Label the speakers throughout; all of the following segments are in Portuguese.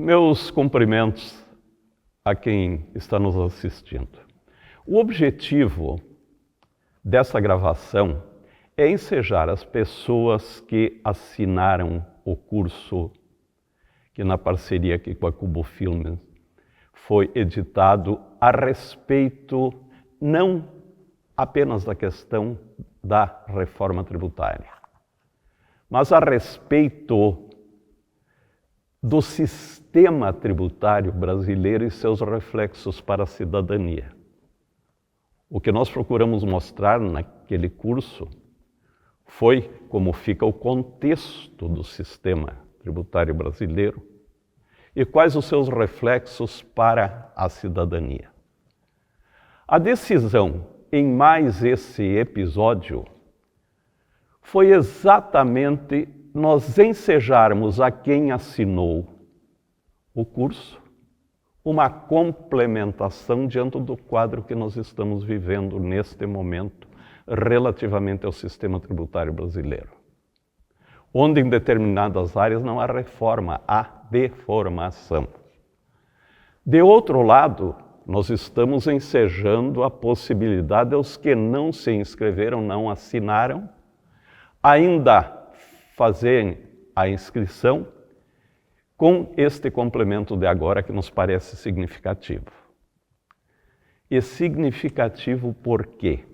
Speaker 1: Meus cumprimentos a quem está nos assistindo. O objetivo dessa gravação é ensejar as pessoas que assinaram o curso que, na parceria aqui com a Cubo Filmes, foi editado a respeito não apenas da questão da reforma tributária, mas a respeito do sistema tributário brasileiro e seus reflexos para a cidadania. O que nós procuramos mostrar naquele curso foi como fica o contexto do sistema tributário brasileiro e quais os seus reflexos para a cidadania. A decisão em mais esse episódio foi exatamente nós ensejarmos a quem assinou o curso uma complementação diante do quadro que nós estamos vivendo neste momento relativamente ao sistema tributário brasileiro, onde em determinadas áreas não há reforma, há deformação. De outro lado, nós estamos ensejando a possibilidade aos que não se inscreveram, não assinaram, ainda fazerem a inscrição com este complemento de agora que nos parece significativo. E significativo por quê?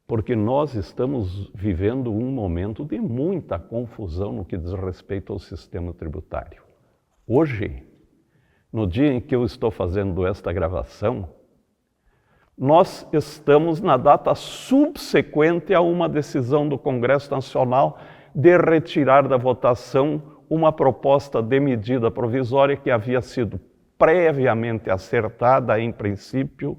Speaker 1: Porque nós estamos vivendo um momento de muita confusão no que diz respeito ao sistema tributário. Hoje, no dia em que eu estou fazendo esta gravação, nós estamos na data subsequente a uma decisão do Congresso Nacional de retirar da votação uma proposta de medida provisória que havia sido previamente acertada, em princípio,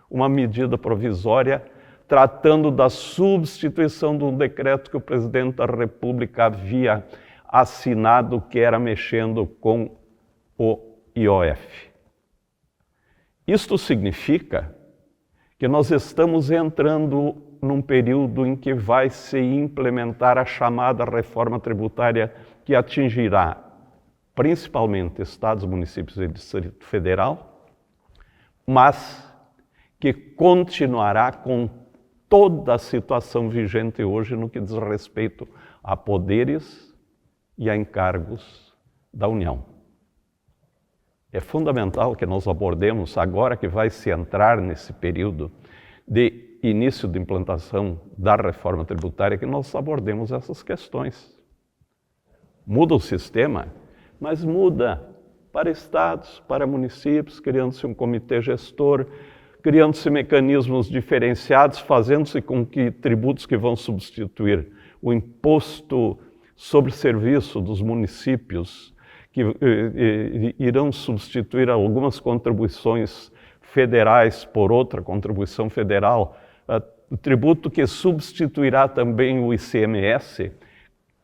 Speaker 1: uma medida provisória tratando da substituição de um decreto que o presidente da República havia assinado, que era mexendo com o IOF. Isto significa que nós estamos entrando num período em que vai se implementar a chamada reforma tributária que atingirá principalmente estados, municípios e Distrito Federal, mas que continuará com toda a situação vigente hoje no que diz respeito a poderes e a encargos da União. É fundamental que nós abordemos, agora que vai se entrar nesse período de início de implantação da reforma tributária, que nós abordemos essas questões. Muda o sistema, mas muda para estados, para municípios, criando-se um comitê gestor, criando-se mecanismos diferenciados, fazendo-se com que tributos que vão substituir o imposto sobre serviço dos municípios, que irão substituir algumas contribuições federais por outra contribuição federal, o tributo que substituirá também o ICMS,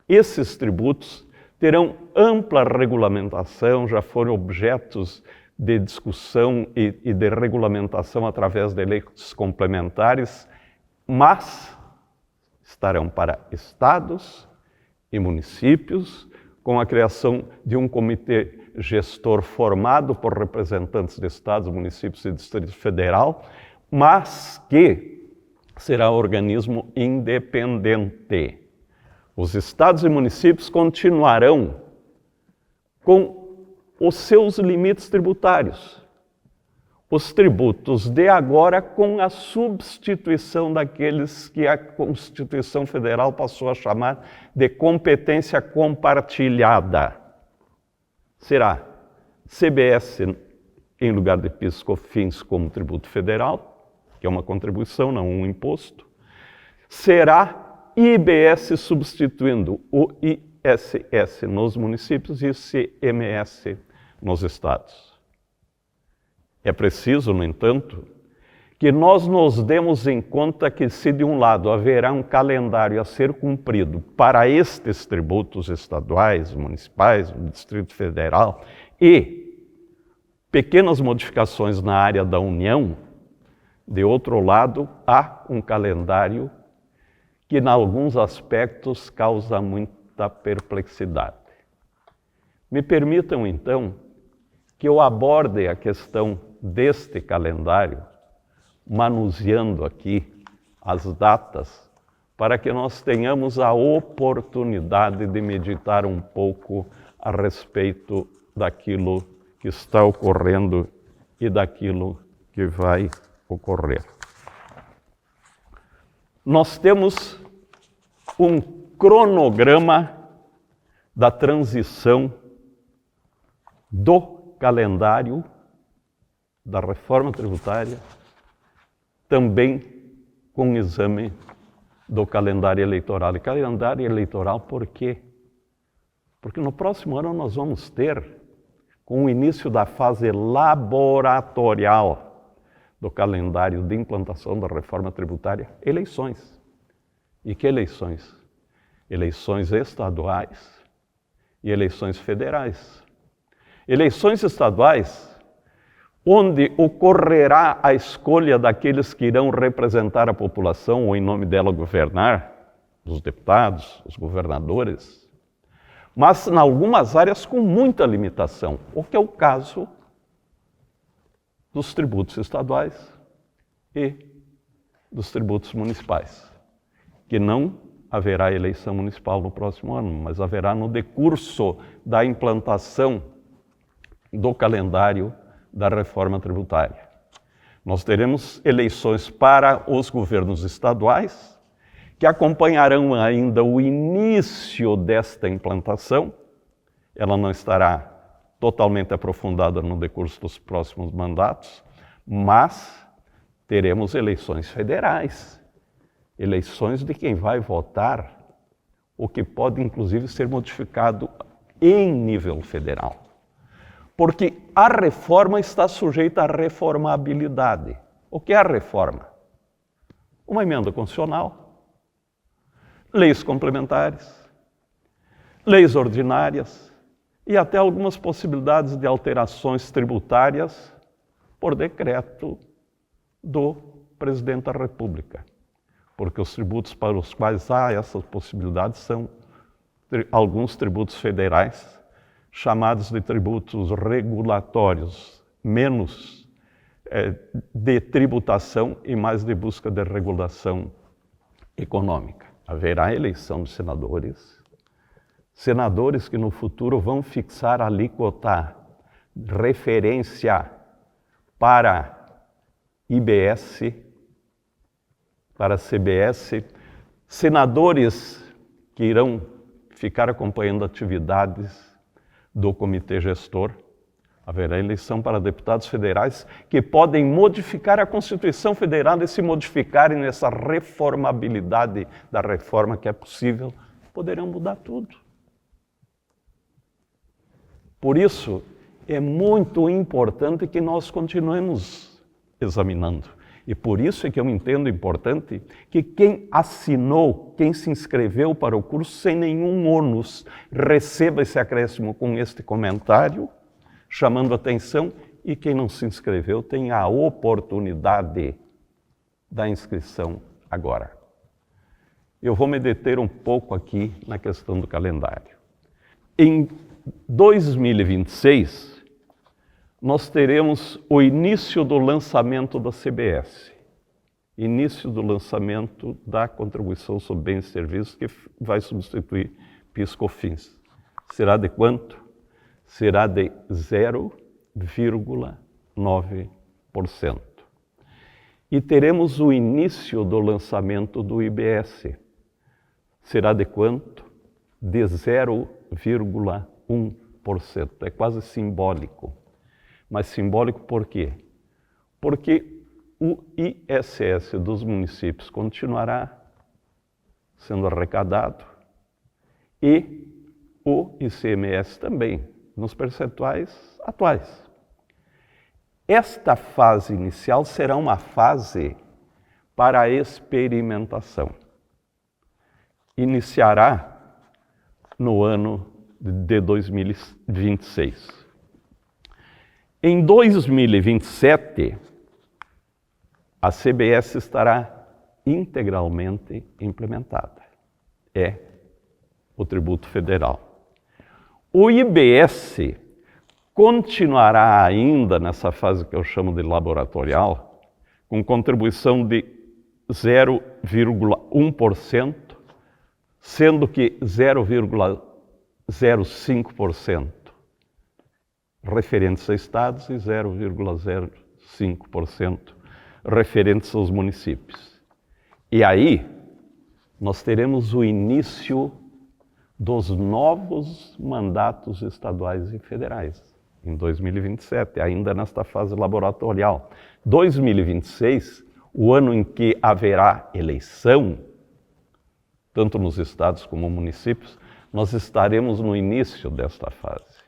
Speaker 1: esses tributos terão ampla regulamentação, já foram objetos de discussão e de regulamentação através de leis complementares, mas estarão para estados e municípios, com a criação de um comitê gestor formado por representantes de estados, municípios e Distrito Federal, mas que será organismo independente. Os estados e municípios continuarão com os seus limites tributários. Os tributos de agora com a substituição daqueles que a Constituição Federal passou a chamar de competência compartilhada. Será CBS em lugar de PIS, COFINS como tributo federal, que é uma contribuição, não um imposto. Será IBS substituindo o ISS nos municípios e ICMS nos estados. É preciso, no entanto, que nós nos demos em conta que, se de um lado haverá um calendário a ser cumprido para estes tributos estaduais, municipais, do Distrito Federal e pequenas modificações na área da União, de outro lado, há um calendário que, em alguns aspectos, causa muita perplexidade. Me permitam, então, que eu aborde a questão deste calendário, manuseando aqui as datas, para que nós tenhamos a oportunidade de meditar um pouco a respeito daquilo que está ocorrendo e daquilo que vai ocorrer. Nós temos um cronograma da transição do calendário da reforma tributária, também com o exame do calendário eleitoral. E calendário eleitoral por quê? Porque no próximo ano nós vamos ter, com o início da fase laboratorial do calendário de implantação da reforma tributária, eleições. E que eleições? Eleições estaduais e eleições federais. Eleições estaduais, onde ocorrerá a escolha daqueles que irão representar a população ou em nome dela governar, os deputados, os governadores, mas em algumas áreas com muita limitação, o que é o caso dos tributos estaduais e dos tributos municipais, que não haverá eleição municipal no próximo ano, mas haverá no decurso da implantação do calendário da reforma tributária. Nós teremos eleições para os governos estaduais, que acompanharão ainda o início desta implantação. Ela não estará totalmente aprofundada no decurso dos próximos mandatos, mas teremos eleições federais, eleições de quem vai votar, o que pode inclusive ser modificado em nível federal. Porque a reforma está sujeita à reformabilidade. O que é a reforma? Uma emenda constitucional, leis complementares, leis ordinárias e até algumas possibilidades de alterações tributárias por decreto do presidente da República. Porque os tributos para os quais há essas possibilidades são alguns tributos federais, chamados de tributos regulatórios, menos de tributação e mais de busca de regulação econômica. Haverá eleição de senadores, senadores que no futuro vão fixar a alíquota referência para IBS, para CBS, senadores que irão ficar acompanhando atividades do comitê gestor. Haverá eleição para deputados federais que podem modificar a Constituição Federal e, se modificarem nessa reformabilidade da reforma que é possível, poderão mudar tudo. Por isso, é muito importante que nós continuemos examinando. E por isso é que eu entendo importante que quem assinou, quem se inscreveu para o curso sem nenhum ônus, receba esse acréscimo com este comentário, chamando atenção, e quem não se inscreveu tenha a oportunidade da inscrição agora. Eu vou me deter um pouco aqui na questão do calendário. Em 2026, nós teremos o início do lançamento da CBS, início do lançamento da contribuição sobre bens e serviços, que vai substituir PIS/COFINS. Será de quanto? Será de 0,9%. E teremos o início do lançamento do IBS. Será de quanto? De 0,1%. É quase simbólico. Mas simbólico por quê? Porque o ISS dos municípios continuará sendo arrecadado e o ICMS também, nos percentuais atuais. Esta fase inicial será uma fase para a experimentação. Iniciará no ano de 2026. Em 2027, a CBS estará integralmente implementada. É o tributo federal. O IBS continuará ainda nessa fase que eu chamo de laboratorial, com contribuição de 0,1%, sendo que 0,05% referentes a estados e 0,05% referentes aos municípios. E aí, nós teremos o início dos novos mandatos estaduais e federais, em 2027, ainda nesta fase laboratorial. 2026, o ano em que haverá eleição, tanto nos estados como municípios, nós estaremos no início desta fase.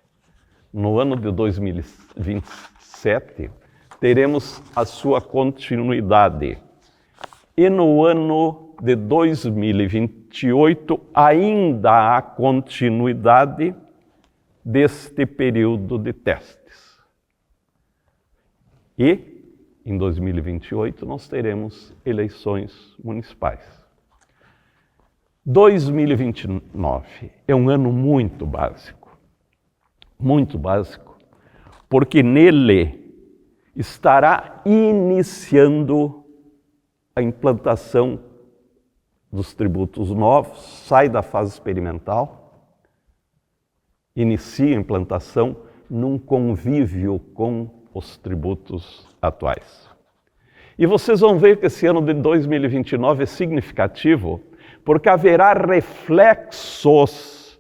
Speaker 1: No ano de 2027, teremos a sua continuidade. E no ano de 2028, ainda há continuidade deste período de testes. E, em 2028, nós teremos eleições municipais. 2029 é um ano muito básico, porque nele estará iniciando a implantação dos tributos novos, sai da fase experimental, inicia a implantação num convívio com os tributos atuais. E vocês vão ver que esse ano de 2029 é significativo, porque haverá reflexos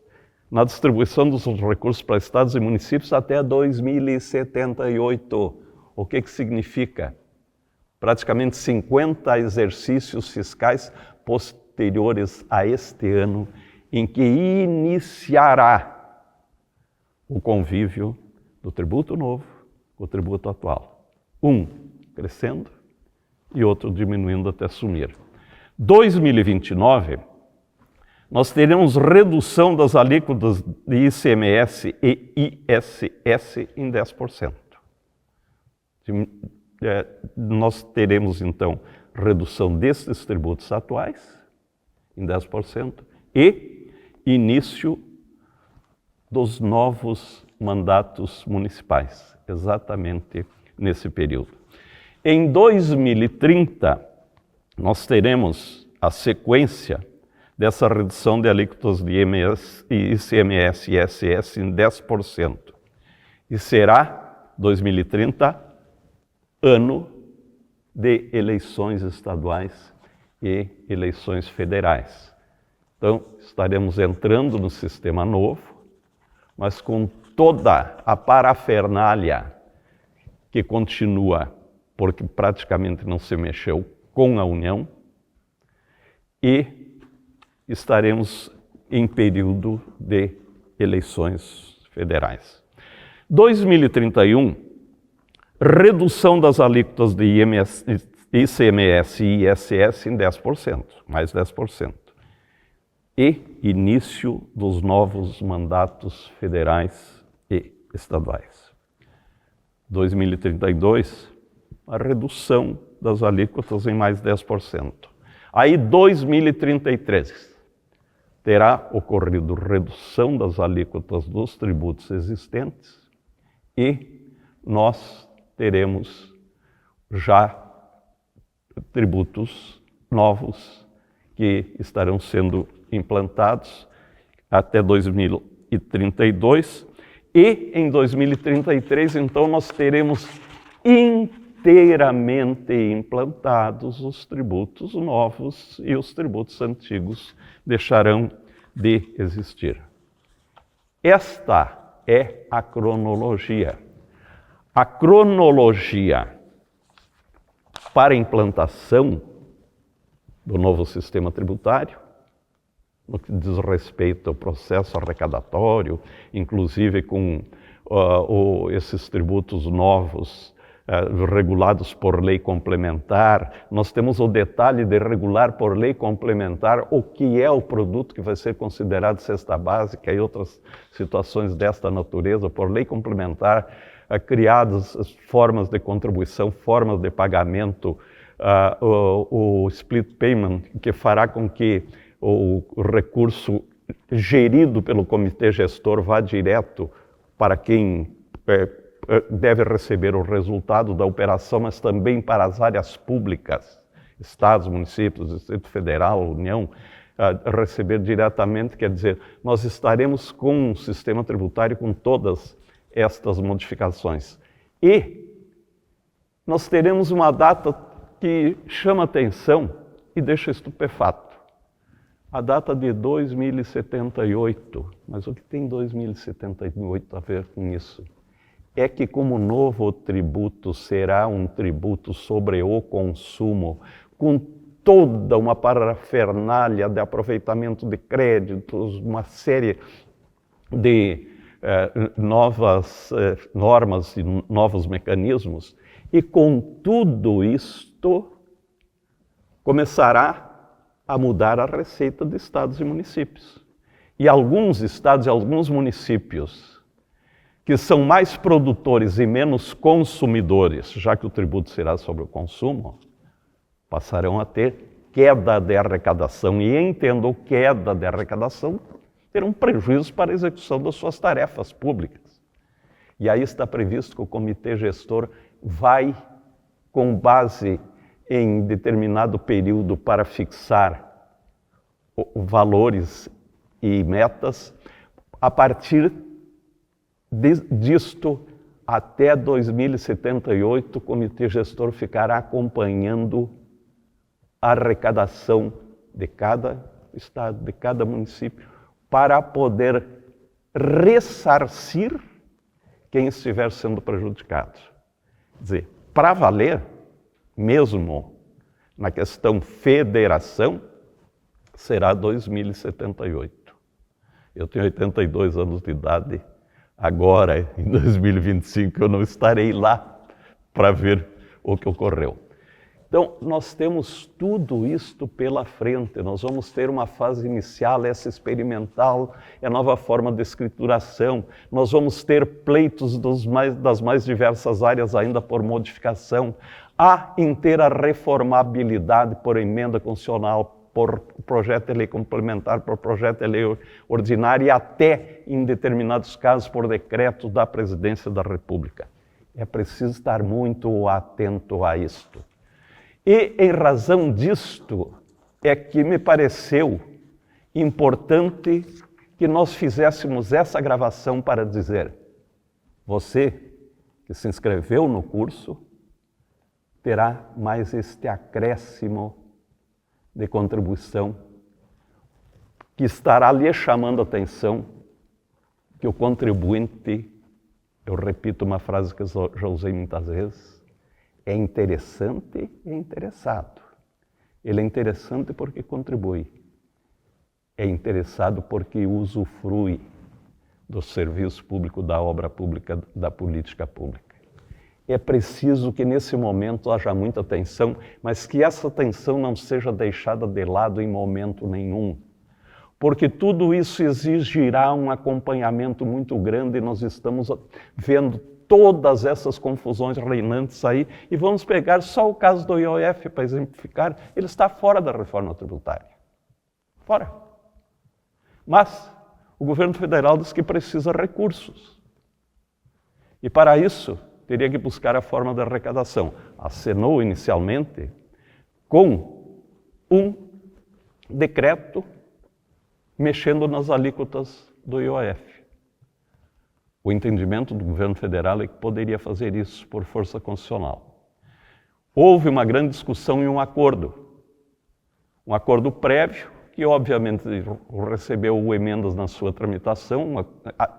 Speaker 1: na distribuição dos recursos para estados e municípios até 2078. O que significa? Praticamente 50 exercícios fiscais posteriores a este ano, em que iniciará o convívio do tributo novo com o tributo atual. Um crescendo e outro diminuindo até sumir. 2029, nós teremos redução das alíquotas de ICMS e ISS em 10%. Nós teremos, então, redução desses tributos atuais em 10% e início dos novos mandatos municipais, exatamente nesse período. Em 2030, nós teremos a sequência dessa redução de alíquotas de ICMS e ISS em 10%. E será, 2030, ano de eleições estaduais e eleições federais. Então, estaremos entrando no sistema novo, mas com toda a parafernália que continua, porque praticamente não se mexeu com a União, e estaremos em período de eleições federais. 2031, redução das alíquotas de ICMS e ISS em 10%, mais 10%. E início dos novos mandatos federais e estaduais. 2032, a redução das alíquotas em mais 10%. Aí, 2033, terá ocorrido redução das alíquotas dos tributos existentes e nós teremos já tributos novos que estarão sendo implantados até 2032 e em 2033, então, nós teremos inteiramente implantados os tributos novos e os tributos antigos deixarão de existir. Esta é a cronologia. A cronologia para a implantação do novo sistema tributário, no que diz respeito ao processo arrecadatório, inclusive com esses tributos novos regulados por lei complementar. Nós temos o detalhe de regular por lei complementar o que é o produto que vai ser considerado cesta básica e outras situações desta natureza. Por lei complementar, criadas formas de contribuição, formas de pagamento, o split payment, que fará com que o recurso gerido pelo comitê gestor vá direto para quem deve receber o resultado da operação, mas também para as áreas públicas, estados, municípios, Distrito Federal, União, receber diretamente, quer dizer, nós estaremos com um sistema tributário com todas estas modificações. E nós teremos uma data que chama atenção e deixa estupefato. A data de 2078. Mas o que tem 2078 a ver com isso? É que como novo tributo será um tributo sobre o consumo, com toda uma parafernália de aproveitamento de créditos, uma série de novas normas e novos mecanismos, e com tudo isto começará a mudar a receita de estados e municípios. E alguns estados e alguns municípios que são mais produtores e menos consumidores, já que o tributo será sobre o consumo, passarão a ter queda de arrecadação. E entendo queda de arrecadação, terão prejuízo para a execução das suas tarefas públicas. E aí está previsto que o comitê gestor vai, com base em determinado período para fixar valores e metas, a partir disto, até 2078, o comitê gestor ficará acompanhando a arrecadação de cada estado, de cada município, para poder ressarcir quem estiver sendo prejudicado. Quer dizer, para valer, mesmo na questão federação, será 2078. Eu tenho 82 anos de idade, agora, em 2025, eu não estarei lá para ver o que ocorreu. Então, nós temos tudo isto pela frente. Nós vamos ter uma fase inicial, essa experimental, é a nova forma de escrituração. Nós vamos ter pleitos das mais diversas áreas ainda por modificação. Há inteira reformabilidade por emenda constitucional, por projeto de lei complementar, por projeto de lei ordinária e até, em determinados casos, por decreto da Presidência da República. É preciso estar muito atento a isto. E, em razão disto, é que me pareceu importante que nós fizéssemos essa gravação para dizer: você que se inscreveu no curso terá mais este acréscimo de contribuição que estará lhe chamando a atenção que o contribuinte, eu repito uma frase que eu já usei muitas vezes, é interessante e interessado. Ele é interessante porque contribui. É interessado porque usufrui do serviço público, da obra pública, da política pública. É preciso que nesse momento haja muita atenção, mas que essa atenção não seja deixada de lado em momento nenhum. Porque tudo isso exigirá um acompanhamento muito grande e nós estamos vendo todas essas confusões reinantes aí, e vamos pegar só o caso do IOF para exemplificar, ele está fora da reforma tributária. Fora. Mas o governo federal diz que precisa de recursos. E para isso, teria que buscar a forma de arrecadação. Acenou inicialmente com um decreto mexendo nas alíquotas do IOF. O entendimento do governo federal é que poderia fazer isso por força constitucional. Houve uma grande discussão e um acordo prévio, que obviamente recebeu emendas na sua tramitação,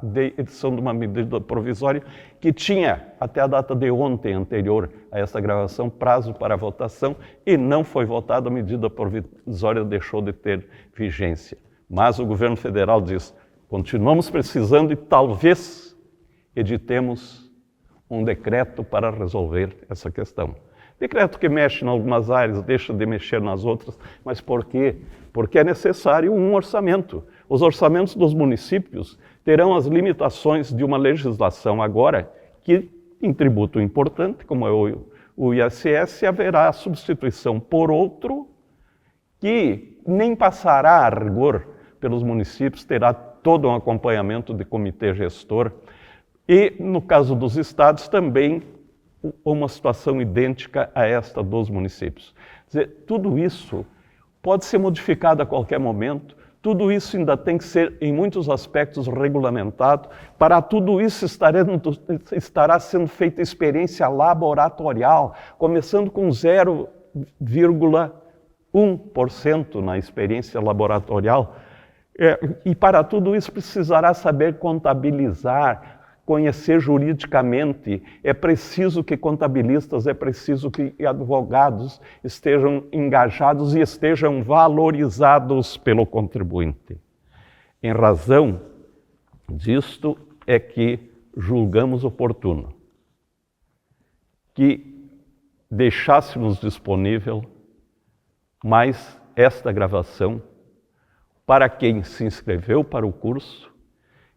Speaker 1: de edição de uma medida provisória que tinha até a data de ontem anterior a essa gravação prazo para votação e não foi votada, a medida provisória deixou de ter vigência. Mas o governo federal diz: continuamos precisando e talvez editemos um decreto para resolver essa questão. Decreto que mexe em algumas áreas, deixa de mexer nas outras, mas por quê? Porque é necessário um orçamento. Os orçamentos dos municípios terão as limitações de uma legislação agora que, em tributo importante, como é o ISS, haverá a substituição por outro que nem passará a rigor pelos municípios, terá todo um acompanhamento de comitê gestor e, no caso dos estados, também uma situação idêntica a esta dos municípios. Quer dizer, tudo isso pode ser modificado a qualquer momento, tudo isso ainda tem que ser, em muitos aspectos, regulamentado. Para tudo isso estará sendo feita experiência laboratorial, começando com 0,1% na experiência laboratorial. E para tudo isso precisará saber contabilizar, conhecer juridicamente. É preciso que contabilistas, é preciso que advogados estejam engajados e estejam valorizados pelo contribuinte. Em razão disto é que julgamos oportuno que deixássemos disponível mais esta gravação para quem se inscreveu para o curso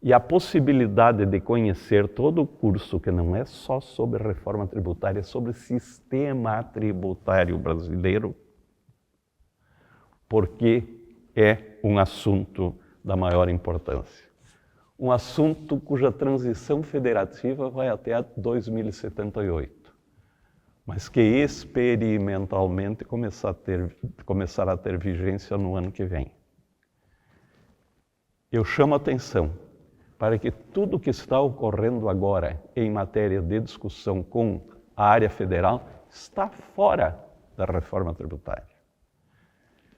Speaker 1: e a possibilidade de conhecer todo o curso, que não é só sobre reforma tributária, é sobre sistema tributário brasileiro, porque é um assunto da maior importância. Um assunto cuja transição federativa vai até 2078, mas que experimentalmente começará a ter vigência no ano que vem. Eu chamo a atenção para que tudo o que está ocorrendo agora em matéria de discussão com a área federal está fora da reforma tributária.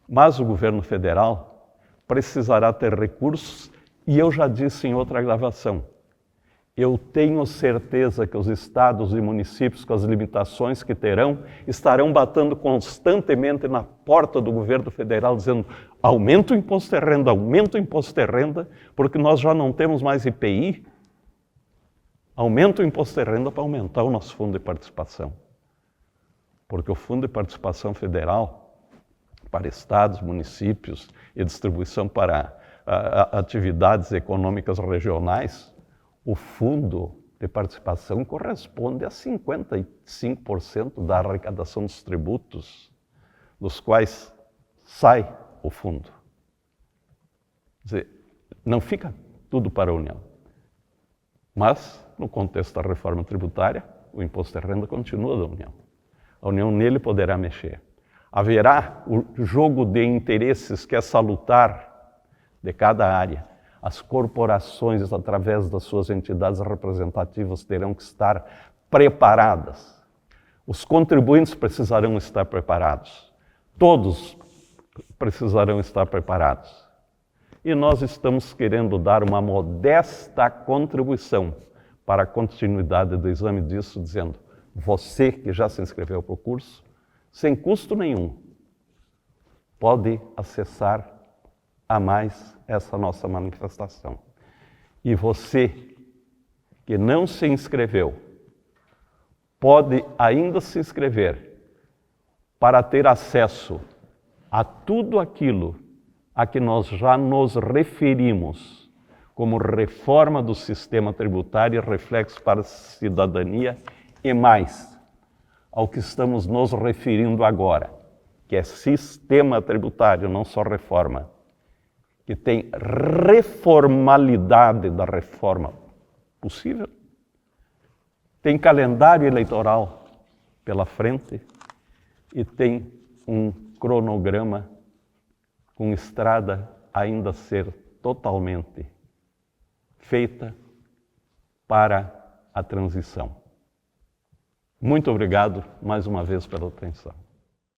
Speaker 1: Mas o governo federal precisará ter recursos, e eu já disse em outra gravação, eu tenho certeza que os estados e municípios, com as limitações que terão, estarão batendo constantemente na porta do governo federal, dizendo: aumenta o imposto de renda, porque nós já não temos mais IPI. Aumenta o imposto de renda para aumentar o nosso fundo de participação. Porque o fundo de participação federal, para estados, municípios e distribuição para atividades econômicas regionais, o fundo de participação corresponde a 55% da arrecadação dos tributos, dos quais sai o fundo. Quer dizer, não fica tudo para a União. Mas, no contexto da reforma tributária, o imposto de renda continua da União. A União nele poderá mexer. Haverá o jogo de interesses que é salutar de cada área. As corporações, através das suas entidades representativas, terão que estar preparadas. Os contribuintes precisarão estar preparados. Todos precisarão estar preparados. E nós estamos querendo dar uma modesta contribuição para a continuidade do exame disso, dizendo: você que já se inscreveu para o curso, sem custo nenhum, pode acessar a mais essa nossa manifestação. E você que não se inscreveu, pode ainda se inscrever para ter acesso a tudo aquilo a que nós já nos referimos como reforma do sistema tributário e reflexo para a cidadania, e mais ao que estamos nos referindo agora, que é sistema tributário, não só reforma, que tem reformalidade da reforma possível, tem calendário eleitoral pela frente e tem um cronograma com estrada ainda a ser totalmente feita para a transição. Muito obrigado mais uma vez pela atenção.